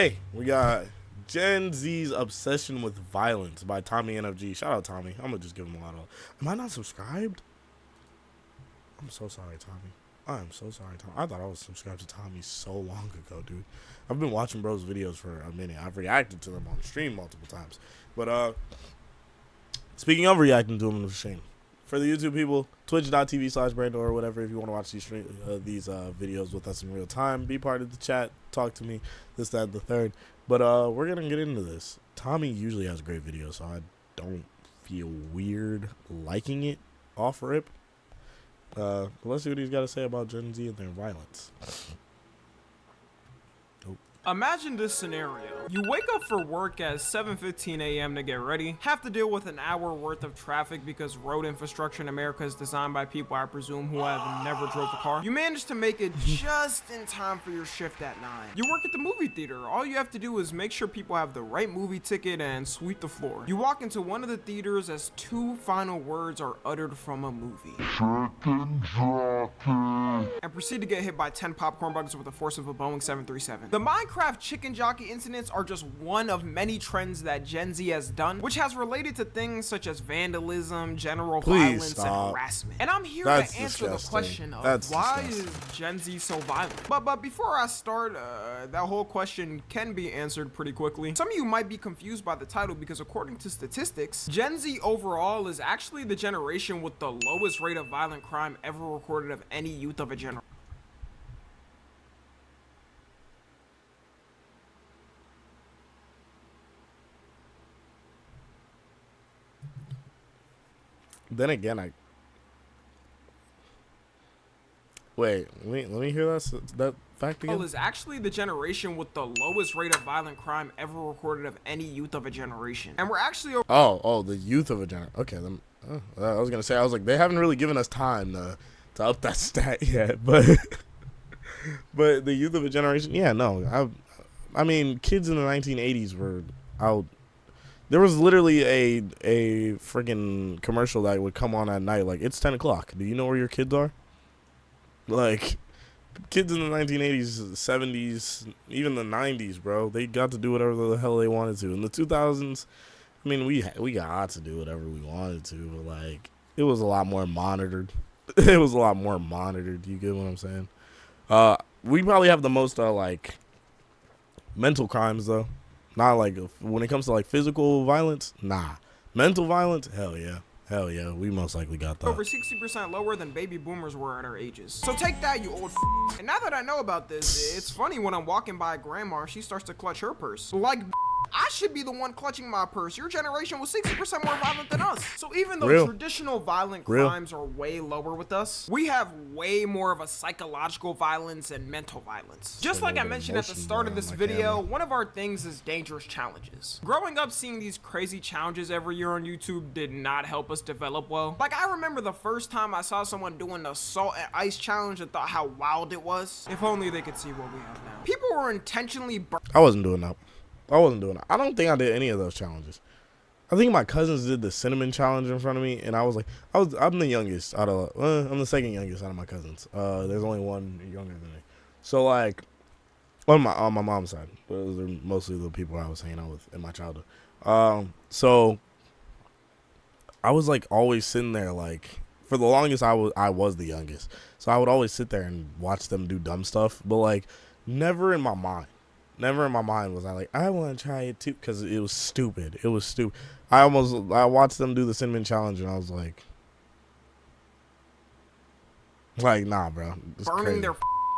Hey, we got Gen Z's Obsession with Violence by Tommy NFG. Shout out Tommy. I'm gonna just give him a lot of. Am I not subscribed? I'm so sorry, Tommy. I am so sorry, Tommy. I thought I was subscribed to Tommy so long ago, dude. I've been watching bro's videos for a minute. I've reacted to them on stream multiple times. But speaking of reacting to them on the stream, for the YouTube people, twitch.tv/Brando or whatever, if you want to watch these videos with us in real time, be part of the chat, talk to me, this, that, and the third. But we're going to get into this. Tommy usually has great videos, so I don't feel weird liking it off rip. But let's see what he's got to say about Gen Z and their violence. Imagine this scenario. You wake up for work at 7:15 a.m. to get ready, have to deal with an hour worth of traffic because road infrastructure in America is designed by people, I presume, who have never drove a car. You manage to make it just in time for your shift at 9. You work at the movie theater. All you have to do is make sure people have the right movie ticket and sweep the floor. You walk into one of the theaters as 2 final words are uttered from a movie. Chicken jockey. And proceed to get hit by 10 popcorn bugs with the force of a Boeing 737. The Minecraft chicken jockey incidents are just one of many trends that Gen Z has done, which has related to things such as vandalism, general violence, and harassment. And I'm here to answer the question of why is Gen Z so violent? But before I start, that whole question can be answered pretty quickly. Some of you might be confused by the title because according to statistics, Gen Z overall is actually the generation with the lowest rate of violent crime ever recorded of any youth of a generation. Then again, wait, let me hear that fact again. Is actually the generation with the lowest rate of violent crime ever recorded of any youth of a generation. And we're actually the youth of a generation. Okay, then I was gonna say, I was like, they haven't really given us time to up that stat yet, but but the youth of a generation, yeah, no, I mean, kids in the 1980s were out. There was literally a freaking commercial that would come on at night, like, it's 10 o'clock. Do you know where your kids are? Like, kids in the 1980s, 70s, even the 90s, bro, they got to do whatever the hell they wanted to. In the 2000s, I mean, we got to do whatever we wanted to, but, like, it was a lot more monitored. It was a lot more monitored. You get what I'm saying? We probably have the most, like, mental crimes, though. Not like when it comes to like physical violence, nah. Mental violence, hell yeah. Hell yeah, we most likely got that. Over 60% lower than baby boomers were at our ages. So take that, you old f***. And now that I know about this, it's funny when I'm walking by grandma, she starts to clutch her purse. Like, I should be the one clutching my purse. Your generation was 60% more violent than us. So even though traditional violent crimes are way lower with us, we have way more of a psychological violence and mental violence. Just like I mentioned at the start of this video, one of our things is dangerous challenges. Growing up seeing these crazy challenges every year on YouTube did not help us develop well. Like, I remember the first time I saw someone doing the salt and ice challenge and thought how wild it was. If only they could see what we have now. People were intentionally I wasn't doing that. I don't think I did any of those challenges. I think my cousins did the cinnamon challenge in front of me, and I was like, I'm the youngest out of, I'm the second youngest out of my cousins. There's only one younger than me. So like, on my mom's side, those are mostly the people I was hanging out with in my childhood. So I was like always sitting there, like, for the longest I was the youngest, so I would always sit there and watch them do dumb stuff, but like never in my mind was I like, I want to try it too, because it was stupid. I watched them do the cinnamon challenge, and I was like, nah, bro. Burning their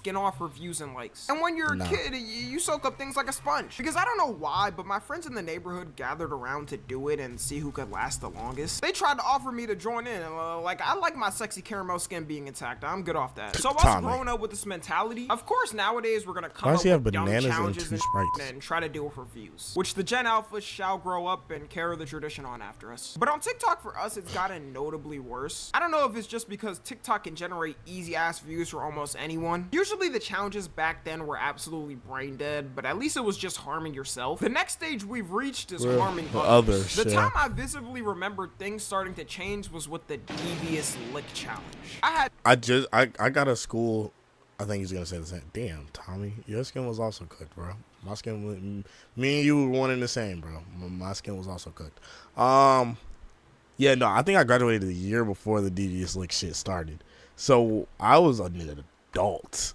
skin off for views and likes. And when you're a kid, you soak up things like a sponge. Because I don't know why, but my friends in the neighborhood gathered around to do it and see who could last the longest. They tried to offer me to join in, and like, I like my sexy caramel skin being intact. I'm good off that. So us growing up with this mentality, of course nowadays we're gonna come up with dumb challenges and try to do it for views, which the Gen Alphas shall grow up and carry the tradition on after us. But on TikTok, for us, it's gotten notably worse. I don't know if it's just because TikTok can generate easy ass views for almost anyone. Usually the challenges back then were absolutely brain dead, but at least it was just harming yourself. The next stage we've reached is harming others. The time I visibly remembered things starting to change was with the devious lick challenge. I got a school. I think he's gonna say the same. Damn, Tommy, your skin was also cooked, bro. My skin, me and you were one and the same, bro. My skin was also cooked. Yeah, no, I think I graduated the year before the Devious Lick shit started. So I was an adult.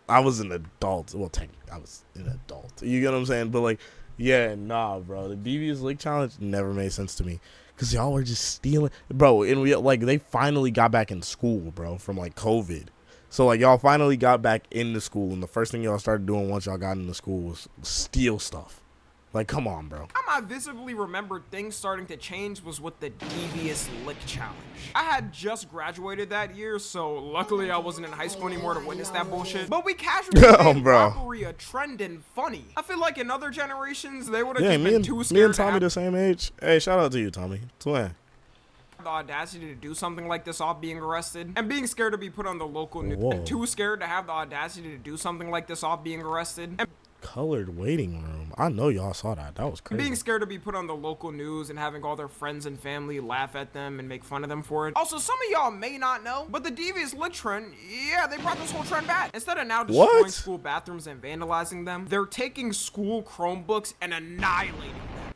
I was an adult. Well, technically, I was an adult. You get what I'm saying? But like, yeah, nah, bro. The Devious Lick challenge never made sense to me because y'all were just stealing, bro. And they finally got back in school, bro, from like COVID. So like y'all finally got back into school, and the first thing y'all started doing once y'all got into school was steal stuff. Like, come on, bro. I visibly remembered things starting to change was with the Devious Lick Challenge. I had just graduated that year, so luckily I wasn't in high school anymore to witness that bullshit. But we casually made robbery a trend and funny. I feel like in other generations, they would have just been too scared. Me and Tommy the same age. Hey, shout out to you, Tommy. Twin. The audacity to do something like this off being arrested and being scared to be put on the local news and too scared to have the audacity to do something like this off being arrested and colored waiting room. I know y'all saw that. That was crazy. Being scared to be put on the local news and having all their friends and family laugh at them and make fun of them for it. Also, some of y'all may not know, but the Devious Lick trend, yeah, they brought this whole trend back. Instead of now destroying school bathrooms and vandalizing them, they're taking school Chromebooks and annihilating them.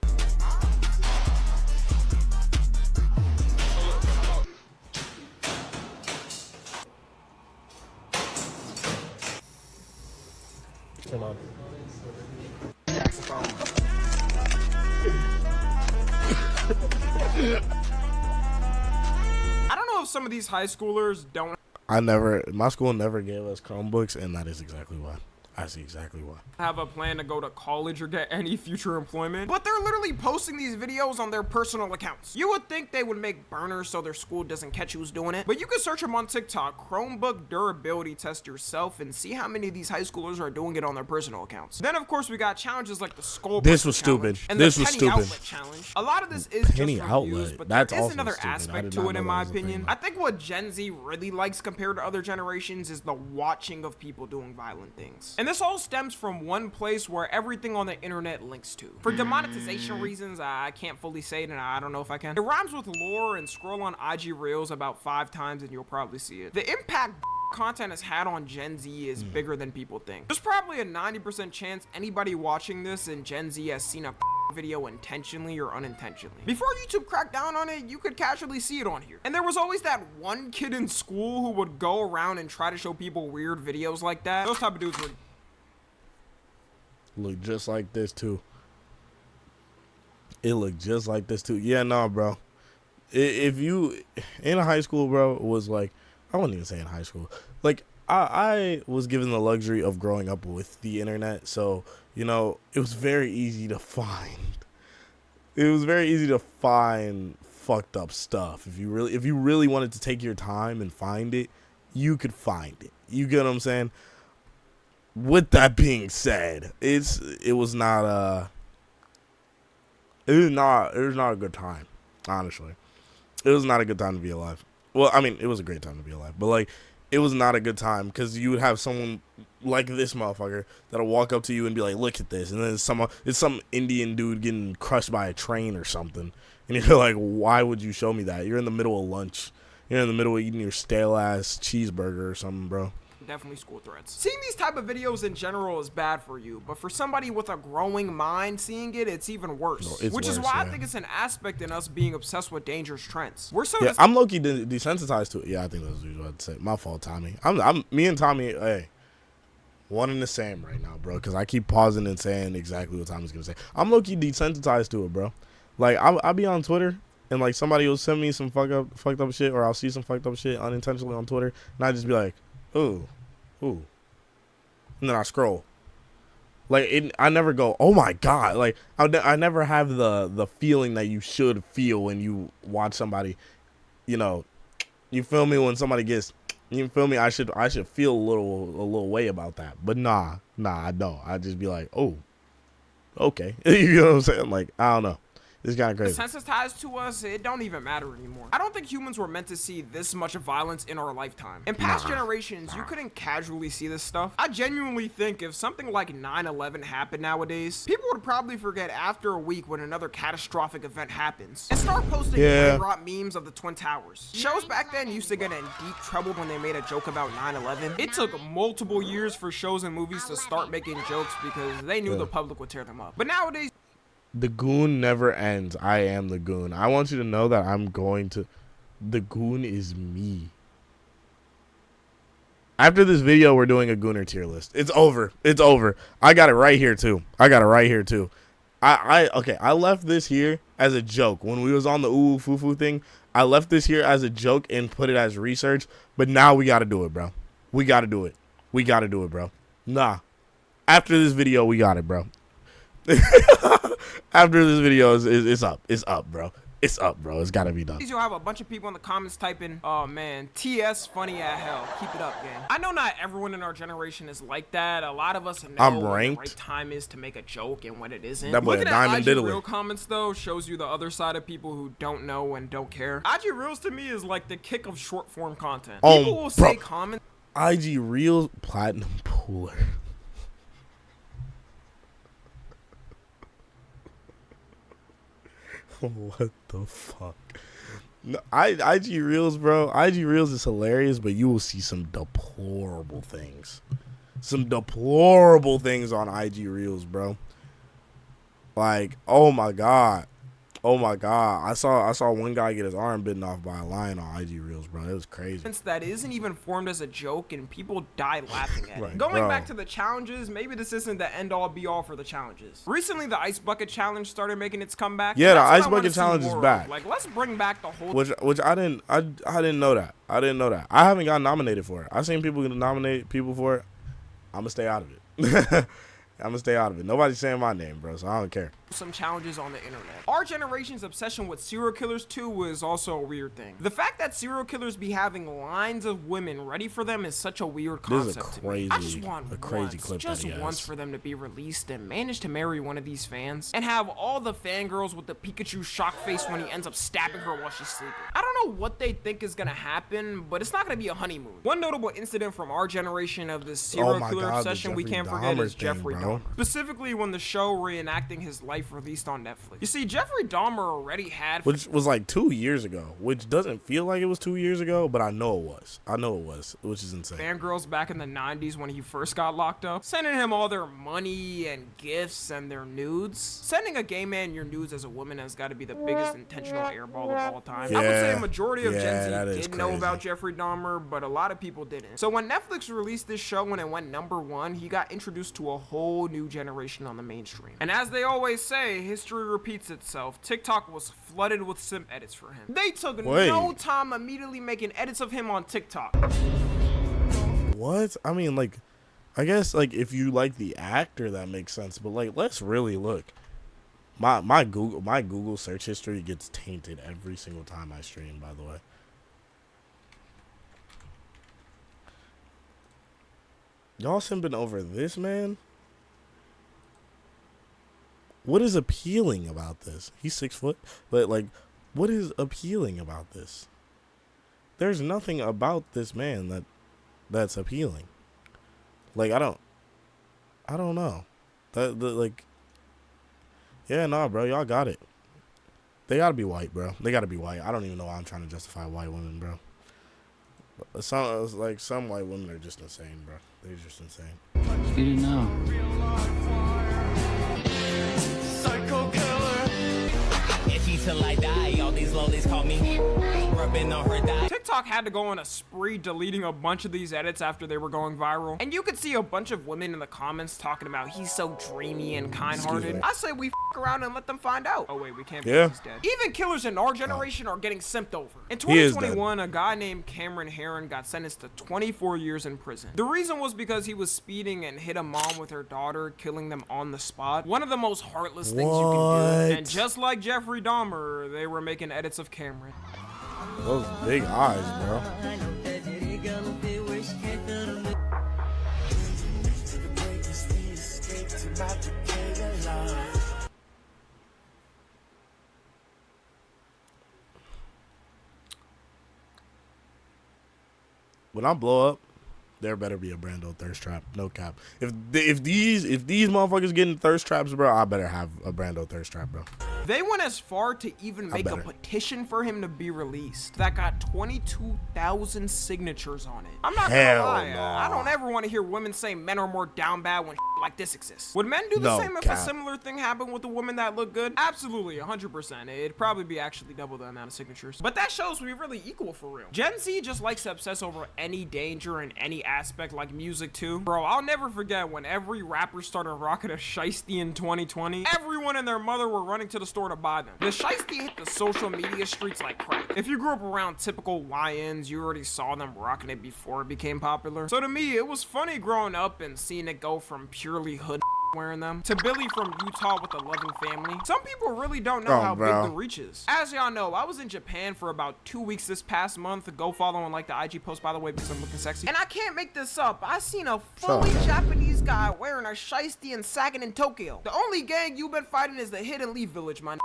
Come on. I don't know if some of these high schoolers don't. My school never gave us Chromebooks, and that is exactly why. I see exactly why. Have a plan to go to college or get any future employment, but they're literally posting these videos on their personal accounts. You would think they would make burners so their school doesn't catch who's doing it, but you can search them on TikTok, Chromebook durability test yourself, and see how many of these high schoolers are doing it on their personal accounts. Then of course we got challenges like the skull. This was stupid. And this the was penny stupid. Outlet challenge. A lot of this is penny just outlet, reviews, but that's there is also another stupid. aspect to it in my opinion. I think what Gen Z really likes compared to other generations is the watching of people doing violent things. And this all stems from one place where everything on the internet links to. For demonetization reasons, I can't fully say it and I don't know if I can. It rhymes with lore and scroll on IG Reels about 5 times and you'll probably see it. The impact content has had on Gen Z is bigger than people think. There's probably a 90% chance anybody watching this in Gen Z has seen a video intentionally or unintentionally. Before YouTube cracked down on it, you could casually see it on here. And there was always that one kid in school who would go around and try to show people weird videos like that. Those type of dudes were look just like this too. It looked just like this too. Yeah, nah, bro. If you in high school, bro, was like, I wouldn't even say in high school. Like I was given the luxury of growing up with the internet, so you know it was very easy to find. It was very easy to find fucked up stuff. If you really wanted to take your time and find it, you could find it. You get what I'm saying? With that being said, it was not a good time, honestly. It was not a good time to be alive. Well, I mean, it was a great time to be alive, but like it was not a good time because you would have someone like this motherfucker that'll walk up to you and be like, "Look at this," and then it's some Indian dude getting crushed by a train or something, and you're like, "Why would you show me that? You're in the middle of lunch. You're in the middle of eating your stale ass cheeseburger or something, bro." Definitely school threats. Seeing these type of videos in general is bad for you, but for somebody with a growing mind seeing it, it's even worse. Which is why I think it's an aspect in us being obsessed with dangerous trends. We're so I'm low-key desensitized to it. Yeah, I think that's what I would say. My fault, Tommy. Me and Tommy, hey, one and the same right now, bro, because I keep pausing and saying exactly what Tommy's gonna say. I'm low-key desensitized to it, bro. Like I'll be on Twitter and like somebody will send me some fucked up shit, or I'll see some fucked up shit unintentionally on Twitter, and I just be like, ooh. And then I scroll. Like I never go, oh my god. Like I never have the feeling that you should feel when you watch somebody. You know, you feel me when somebody gets. You feel me? I should feel a little way about that. But nah, I don't. I just be like, oh, okay. You know what I'm saying? Like I don't know. It's kind of crazy. Sensitized to us, it don't even matter anymore. I don't think humans were meant to see this much violence in our lifetime. In past generations, you couldn't casually see this stuff. I genuinely think if something like 9/11 happened nowadays, people would probably forget after a week when another catastrophic event happens and start posting rot memes of the Twin Towers. Shows back then used to get in deep trouble when they made a joke about 9/11. It took multiple years for shows and movies to start making jokes because they knew the public would tear them up. But nowadays, the goon never ends. I am the goon. I want you to know that I'm going to... The goon is me. After this video, we're doing a gooner tier list. It's over. It's over. I got it right here, too. Okay, I left this here as a joke. When we was on the ooh foo foo thing, I left this here as a joke and put it as research. But now we got to do it, bro. We got to do it. Bro. Nah. After this video, we got it, bro. After this video, it's up. It's up, bro. It's gotta be done. You'll have a bunch of people in the comments typing, "Oh man, TS funny as hell. Keep it up, gang." I know not everyone in our generation is like that. A lot of us know when the right time is to make a joke and when it isn't. Looking at IG Real comments though shows you the other side of people who don't know and don't care. IG Reels to me is like the kick of short form content. People will say comments. IG Reels platinum pooler. What the fuck? No, IG Reels, bro. IG Reels is hilarious, but you will see some deplorable things. Some deplorable things on IG Reels, bro. Like, oh my god. I saw one guy get his arm bitten off by a lion on IG Reels, bro. It was crazy. That isn't even formed as a joke, and people die laughing at it. Going back to the challenges, maybe this isn't the end-all be-all for the challenges. Recently, the Ice Bucket Challenge started making its comeback. Yeah, the Ice Bucket Challenge is back. Like, let's bring back the whole... Which I didn't know that. I haven't gotten nominated for it. I've seen people nominate people for it. I'm going to stay out of it. Nobody's saying my name, bro, so I don't care. Some challenges on the internet. Our generation's obsession with serial killers too was also a weird thing. The fact that serial killers be having lines of women ready for them is such a weird concept. This is a crazy, I just want a crazy clip just once for them to be released and manage to marry one of these fans and have all the fangirls with the Pikachu shock face when he ends up stabbing her while she's sleeping. I don't know what they think is gonna happen, but it's not gonna be a honeymoon. One notable incident from our generation of this serial killer obsession we can't forget is Jeffrey Dahmer. Specifically when the show reenacting his life released on Netflix. You see, Jeffrey Dahmer already had... Which was like 2 years ago, which doesn't feel like it was 2 years ago, but I know it was, which is insane. Fangirls back in the 90s when he first got locked up, sending him all their money and gifts and their nudes. Sending a gay man your nudes as a woman has got to be the biggest intentional airball of all time. Yeah, I would say a majority of Gen Z did know about Jeffrey Dahmer, but a lot of people didn't. So when Netflix released this show and it went #1, he got introduced to a whole new generation on the mainstream. And as they always say, history repeats itself. TikTok was flooded with simp edits for him. They took no time immediately making edits of him on TikTok. What? I mean, like, I guess, like, if you like the actor, that makes sense. But, like, let's really look. My Google search history gets tainted every single time I stream, by the way. Y'all simping over this man? What is appealing about this? He's 6 foot, but like, what is appealing about this? There's nothing about this man that's appealing. Like, I don't know. Like, yeah, nah, bro, y'all got it. They gotta be white, bro. They gotta be white. I don't even know why I'm trying to justify white women, bro. Some white women are just insane, bro. They're just insane. You didn't know. Till I die, all these lollies call me rubbing on her die. TikTok had to go on a spree deleting a bunch of these edits after they were going viral. And you could see a bunch of women in the comments talking about he's so dreamy and kind-hearted. I say we f around and let them find out. Oh wait, we can't believe he's dead. Even killers in our generation are getting simped over. In 2021, a guy named Cameron Herron got sentenced to 24 years in prison. The reason was because he was speeding and hit a mom with her daughter, killing them on the spot. One of the most heartless things you can do. And just like Jeffrey Dahmer, they were making edits of Cameron. Those big eyes, bro. when I blow up, there better be a Brando thirst trap. No cap. If these motherfuckers getting thirst traps, bro, I better have a Brando thirst trap, bro. They went as far to even make a petition for him to be released that got 22,000 signatures on it. I'm not gonna lie, I don't ever want to hear women say men are more down bad when like this exists. Would men do the same if a similar thing happened with a woman that looked good? Absolutely, 100%. It'd probably be actually double the amount of signatures. But that shows we're really equal for real. Gen Z just likes to obsess over any danger in any aspect, like music too. Bro, I'll never forget when every rapper started rocking a shiesty in 2020. Everyone and their mother were running to the store to buy them. The shiesty hit the social media streets like crack. If you grew up around typical YNs, you already saw them rocking it before it became popular. So to me, it was funny growing up and seeing it go from purely hood wearing them to Billy from Utah with a loving family. Some people really don't know how big the reach is. As y'all know, I was in Japan for about 2 weeks this past month. Go follow on like the IG post, by the way, because I'm looking sexy. And I can't make this up. I seen a fully Japanese guy wearing a shiesty and sagging in Tokyo. The only gang you've been fighting is the Hidden Leaf Village, man.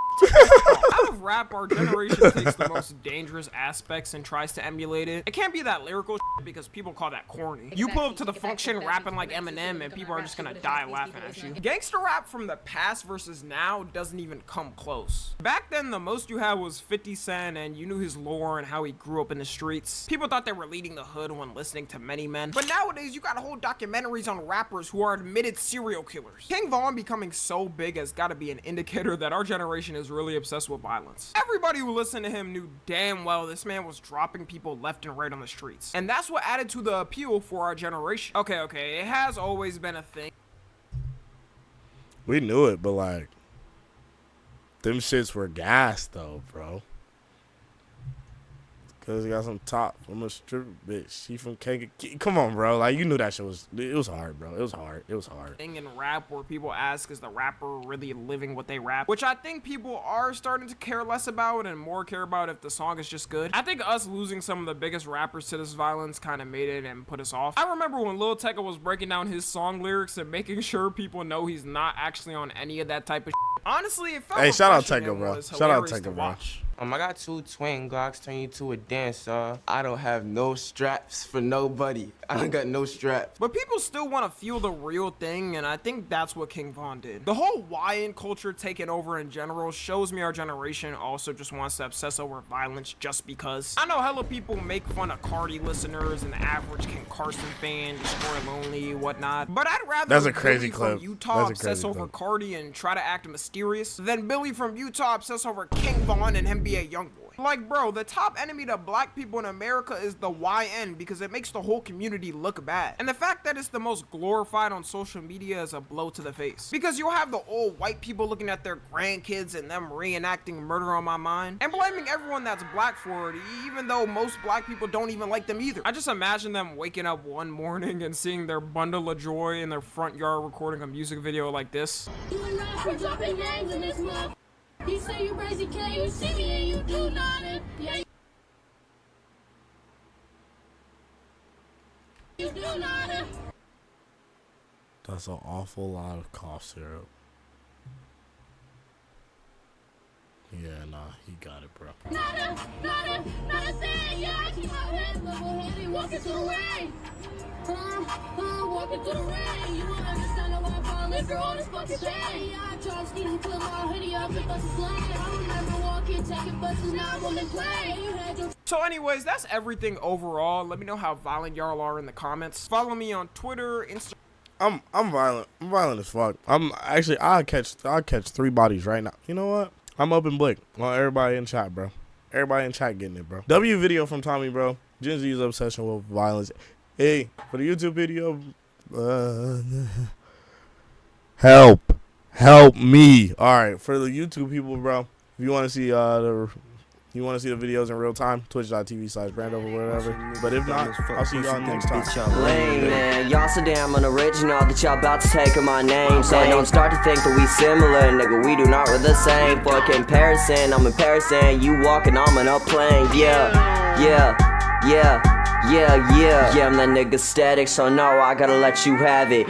Out of rap, our generation takes the most dangerous aspects and tries to emulate it. It can't be that lyrical shit because people call that corny. You pull up to the function rapping like Eminem and people are just gonna die laughing at you. Gangster rap from the past versus now doesn't even come close. Back then, the most you had was 50 Cent and you knew his lore and how he grew up in the streets. People thought they were leading the hood when listening to Many Men. But nowadays, you got whole documentaries on rappers who are admitted serial killers. King Von becoming so big has got to be an indicator that our generation is really obsessed with violence. Everybody who listened to him knew damn well this man was dropping people left and right on the streets. And that's what added to the appeal for our generation. Okay, it has always been a thing. We knew it, but like, them shits were gas though, bro. Cause he got some top from a strip bitch. She from Kankakee. Come on, bro. Like, you knew that shit it was hard, bro. It was hard. Thing in rap where people ask, is the rapper really living what they rap? Which I think people are starting to care less about and more care about if the song is just good. I think us losing some of the biggest rappers to this violence kind of made it and put us off. I remember when Lil Tecca was breaking down his song lyrics and making sure people know he's not actually on any of that type of shit. Honestly, it felt shout out Tecca, bro. Shout out Tecca, bro. I got 2 twin Glocks, turn you to a dancer. I don't have no straps for nobody. I don't got no straps. But people still want to feel the real thing, and I think that's what King Von did. The whole YN culture taking over in general shows me our generation also just wants to obsess over violence just because. I know hella people make fun of Cardi listeners and the average Ken Carson fan, Destroy Lonely, whatnot. But I'd rather that's a crazy Billy clip. From Utah obsess over Cardi and try to act mysterious than Billy from Utah obsess over King Von and him be a young boy. Like, bro, the top enemy to black people in America is the YN because it makes the whole community look bad. And the fact that it's the most glorified on social media is a blow to the face. Because you'll have the old white people looking at their grandkids and them reenacting Murder on My Mind and blaming everyone that's black for it, even though most black people don't even like them either. I just imagine them waking up one morning and seeing their bundle of joy in their front yard recording a music video like this. You say you crazy, can you see me and you do nothing? Yeah. You do nothing. That's an awful lot of cough syrup. Yeah, nah, he got it, bro. Not a thing, yeah, I keep my head level-headed, walking through the rain. Walking through the rain, you won't understand why I fall liquor on this fucking thing. Yeah, I try to sneak put my hoodie up and bust a flame. I remember walking, taking buses, now I'm on the plane. You had your... So anyways, that's everything overall. Let me know how violent y'all are in the comments. Follow me on Twitter, Instagram. I'm violent. I'm violent as fuck. I'll catch 3 bodies right now. You know what? I'm up in Blick on everybody in chat, bro. Everybody in chat getting it, bro. W video from Tommy, bro. Gen Z's obsession with violence. Hey, for the YouTube video, help me. All right, for the YouTube people, bro. If you want to see the videos in real time, twitch.tv/Brando or whatever. But if not, I'll see y'all next time. Lame, man. Y'all so damn unoriginal that y'all about to take my name. So don't start to think that we similar, nigga. We do not we're the same. For comparison, I'm in Paris and you walking on a plane. Yeah, I'm that nigga static, so no, I gotta let you have it.